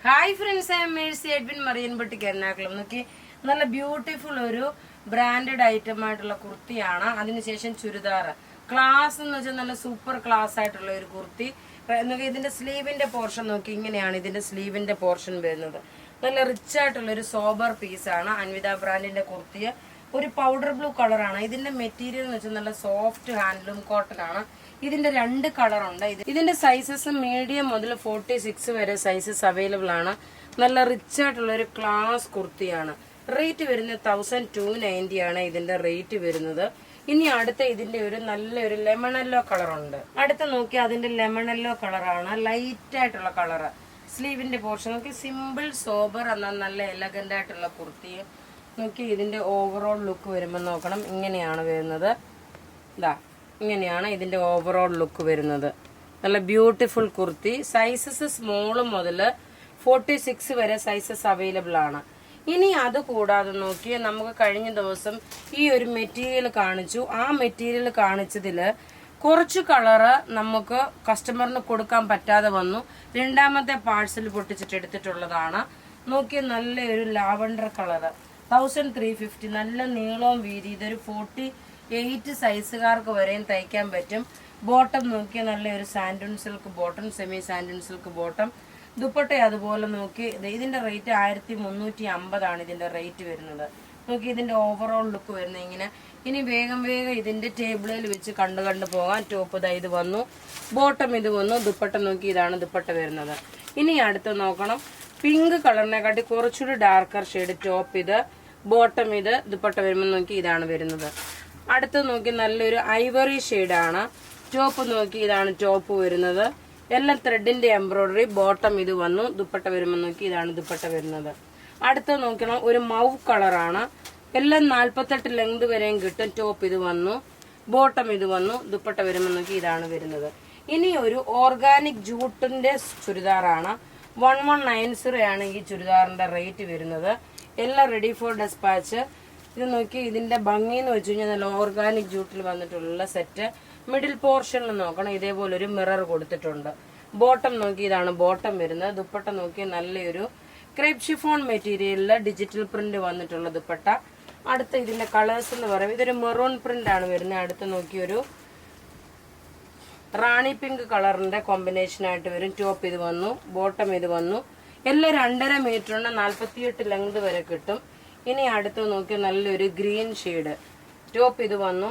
Hi friends, I am Mercy Edwin മറിയൻപട്ടിക്ക് എറണാകുളം. നോക്കി, നല്ല ബ്യൂട്ടിഫുൾ ഒരു ബ്രാൻഡഡ് ഐറ്റം ആയിട്ടുള്ള കുർത്തിയാണ്. അതിനുശേഷം ചുരിദാർ ക്ലാസ് എന്ന് വെച്ചാൽ നല്ല സൂപ്പർ ക്ലാസ് ആയിട്ടുള്ള ഒരു കുർത്തി. ഇതിന്റെ സ്ലീവിന്റെ പോർഷൻ നോക്കി, ഇങ്ങനെയാണ് ഇതിന്റെ സ്ലീവിന്റെ പോർഷൻ വരുന്നത്. നല്ല റിച്ച് ആയിട്ടുള്ള ഒരു സോബർ പീസാണ്. അൻവിത ബ്രാൻഡിന്റെ കുർത്തി. ഒരു പൗഡർ ബ്ലൂ കളറാണ്. ഇതിന്റെ മെറ്റീരിയൽ എന്ന് വെച്ചാൽ നല്ല സോഫ്റ്റ് ഹാൻഡ്ലൂം കോട്ടൺ ആണ്. ഇതിന്റെ 2 കളറുണ്ട്. ഇതിന്റെ സൈസസ് മീഡിയം മുതൽ 46 വരെ സൈസസ് അവൈലബിൾ ആണ്. നല്ല റിച്ച് ആയിട്ടുള്ള ഒരു ക്ലാസ് കുർത്തിയാണ്. റേറ്റ് വരുന്നത് 1290 ആണ് ഇതിന്റെ റേറ്റ് വരുന്നത്. ഇനി അടുത്ത ഇതിന്റെ ഒരു നല്ലൊരു ലെമൺ യെല്ലോ കളറുണ്ട്. അടുത്ത നോക്കി, അതിന്റെ ലെമൺ യെല്ലോ കളറാണ്. ലൈറ്റ് ആയിട്ടുള്ള കളറ്. സ്ലീവിന്റെ പോർഷൻ നോക്കി, സിമ്പിൾ സോബർ എന്നാൽ നല്ല എലഗന്റ് ആയിട്ടുള്ള കുർത്തി. നോക്കി, ഇതിന്റെ ഓവറോൾ ലുക്ക് വരുമ്പോൾ നോക്കണം, ഇങ്ങനെയാണ് വരുന്നത്. ഇതാ, ഇങ്ങനെയാണ് ഇതിന്റെ ഓവറോൾ ലുക്ക് വരുന്നത്. നല്ല ബ്യൂട്ടിഫുൾ കുർത്തി. സൈസസ് സ്മോൾ മുതൽ 46 വരെ സൈസസ് അവൈലബിൾ ആണ്. ഇനി അത് കൂടാതെ നോക്കി, നമുക്ക് കഴിഞ്ഞ ദിവസം ഈ ഒരു മെറ്റീരിയൽ കാണിച്ചു. ആ മെറ്റീരിയൽ കാണിച്ചതില് കുറച്ച് കളറ് നമുക്ക് കസ്റ്റമറിന് കൊടുക്കാൻ പറ്റാതെ വന്നു. രണ്ടാമത്തെ പാഴ്സൽ പൊട്ടിച്ചിട്ട് എടുത്തിട്ടുള്ളതാണ്. നോക്കി, നല്ലൊരു ലാവണ്ടർ കളറ്. 1350. നല്ല നീളവും വീതി. ഇതൊരു 48 സൈസുകാർക്ക് വരെയും തയ്ക്കാൻ പറ്റും. ബോട്ടം നോക്കിയ നല്ലൊരു santoon silk bottom, semi santoon silk bottom. Dupatta അതുപോലെ നോക്കി. ഇതിന്റെ റേറ്റ് 1350 ആണ് ഇതിന്റെ റേറ്റ് വരുന്നത്. നോക്കി, ഇതിന്റെ ഓവറോൾ ലുക്ക് വരുന്നത് ഇങ്ങനെ. ഇനി വേഗം ഇതിന്റെ ടേബിളിൽ വെച്ച് കണ്ടു പോകാൻ. ടോപ്പ് ഇത് വന്നു, ബോട്ടം ഇത് വന്നു, ദുപ്പട്ട നോക്കി, ഇതാണ് ദുപ്പട്ട വരുന്നത്. ഇനി അടുത്ത് നോക്കണം, പിങ്ക് കളറിനെക്കാട്ടി കുറച്ചുകൂടി ഡാർക്കർ ഷെയ്ഡ്. ടോപ്പ് ഇത്, ബോട്ടം ഇത്, ദുപ്പട്ട വരുമ്പോൾ നോക്കി, ഇതാണ് വരുന്നത്. അടുത്ത് നോക്കി, നല്ലൊരു ഐവറി ഷെയ്ഡാണ്. ടോപ്പ് നോക്കി, ഇതാണ് ടോപ്പ് വരുന്നത്. എല്ലാം ത്രെഡിന്റെ എംബ്രോയിഡറി. ബോട്ടം ഇത് വന്നു, ദുപ്പട്ട വരുമ്പോൾ നോക്കി, ഇതാണ് ദുപ്പട്ട വരുന്നത്. അടുത്ത് നോക്കണം, ഒരു മൗവ് കളറാണ്. എല്ലാം 48 ലെങ്ത് വരെയും കിട്ടും. ടോപ്പ് ഇത് വന്നു, ബോട്ടം ഇത് വന്നു, ദുപ്പട്ട വരുമ്പോൾ നോക്കി, ഇതാണ് വരുന്നത്. ഇനി ഒരു ഓർഗാനിക് ജൂട്ടിന്റെ ചുരിദാറാണ്. 1190 ആണ് ഈ ചുരിദാറിന്റെ റേറ്റ് വരുന്നത്. എല്ലാം റെഡി ഫോർ ഡെസ്പാച്ച്. ഇത് നോക്കി, ഇതിന്റെ ഭംഗി എന്ന് വെച്ച് കഴിഞ്ഞാൽ നല്ല ഓർഗാനിക് ജൂട്ടിൽ വന്നിട്ടുള്ള സെറ്റ്. മിഡിൽ പോർഷനിൽ നോക്കണം, ഇതേപോലെ ഒരു മിറർ കൊടുത്തിട്ടുണ്ട്. ബോട്ടം നോക്കി, ഇതാണ് ബോട്ടം വരുന്നത്. ദുപ്പട്ട നോക്കി, നല്ലൊരു ക്രേപ്പ് ഷിഫോൺ മെറ്റീരിയലില് ഡിജിറ്റൽ പ്രിന്റ് വന്നിട്ടുള്ള ദുപ്പട്ട. അടുത്ത ഇതിന്റെ കളേഴ്സ് എന്ന് പറയുമ്പോൾ ഇതൊരു മെറൂൺ പ്രിന്റ് ആണ് വരുന്നത്. അടുത്ത് നോക്കി, ഒരു റാണി പിങ്ക് കളറിന്റെ കോമ്പിനേഷൻ ആയിട്ട് വരും. ടോപ്പ് ഇത് വന്നു, ബോട്ടം ഇത് വന്നു. എല്ലാം 2.5 മീറ്ററിന് 48 ലെങ്ത് വരെ കിട്ടും. ഇനി അടുത്ത് നോക്കി, നല്ലൊരു ഗ്രീൻ ഷെയ്ഡ്. ടോപ്പ് ഇത് വന്നു,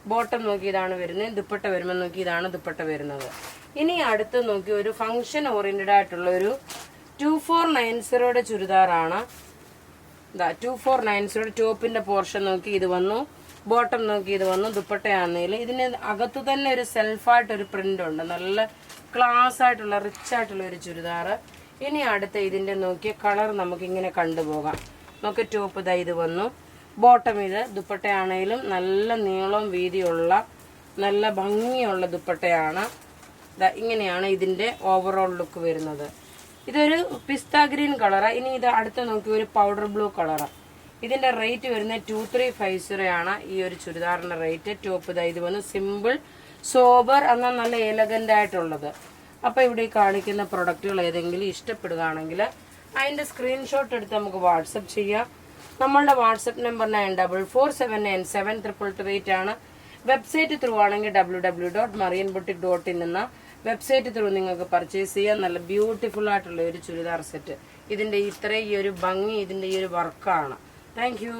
ബോട്ടം നോക്കി, ഇതാണ് വരുന്നത്. ദുപ്പട്ട വരുമ്പോൾ നോക്കി, ഇതാണ് ദുപ്പട്ട വരുന്നത്. ഇനി അടുത്ത് നോക്കി, ഒരു ഫംഗ്ഷൻ ഓറിയന്റഡ് ആയിട്ടുള്ള ഒരു 2490 ചുരിദാറാണ്. 2490 ടോപ്പിന്റെ പോർഷൻ നോക്കി, ഇത് വന്നു, ബോട്ടം നോക്കി, ഇത് വന്നു, ദുപ്പട്ടയാണെന്നില്ല. ഇതിന് അകത്തു തന്നെ ഒരു സെൽഫായിട്ട് ഒരു പ്രിന്റ് ഉണ്ട്. നല്ല ക്ലാസ് ആയിട്ടുള്ള റിച്ച് ആയിട്ടുള്ള ഒരു ചുരിദാറ്. ഇനി അടുത്ത ഇതിന്റെ നോക്കിയ കളർ നമുക്ക് ഇങ്ങനെ കണ്ടുപോകാം. നോക്കി, ടോപ്പ് ഇത് വന്നു, ബോട്ടം ഇത്, ദുപ്പട്ടയാണെങ്കിലും നല്ല നീളവും വീതിയുള്ള നല്ല ഭംഗിയുള്ള ദുപ്പട്ടയാണ്. ഇങ്ങനെയാണ് ഇതിന്റെ ഓവറോൾ ലുക്ക് വരുന്നത്. ഇതൊരു പിസ്ത ഗ്രീൻ കളറാണ്. ഇനി ഇത് അടുത്ത് നോക്കി, ഒരു പൗഡർ ബ്ലൂ കളറാണ്. ഇതിന്റെ റേറ്റ് വരുന്നത് 2350 ആണ് ഈ ഒരു ചുരിദാറിന്റെ റേറ്റ്. ടോപ്പ് ഇത് വന്ന് സിമ്പിൾ സോബർ എന്നാൽ നല്ല എലഗന്റ് ആയിട്ടുള്ളത്. അപ്പൊ ഇവിടെ കാണിക്കുന്ന പ്രൊഡക്റ്റുകൾ ഏതെങ്കിലും ഇഷ്ടപ്പെടുകയാണെങ്കിൽ അതിന്റെ സ്ക്രീൻഷോട്ട് എടുത്ത് നമുക്ക് വാട്സപ്പ് ചെയ്യാം. നമ്മളുടെ വാട്സപ്പ് നമ്പർ 9447972228 ആണ്. വെബ്സൈറ്റ് ത്രൂ ആണെങ്കിൽ www.marianboutique.in എന്ന വെബ്സൈറ്റ് ത്രൂ നിങ്ങൾക്ക് പർച്ചേസ് ചെയ്യാം. നല്ല ബ്യൂട്ടിഫുൾ ആയിട്ടുള്ള ഒരു ചുരിദാർ സെറ്റ്. ഇതിന്റെ ഈ ഒരു ഭംഗി, ഇതിന്റെ ഈ ഒരു വർക്കാണ്. Thank you.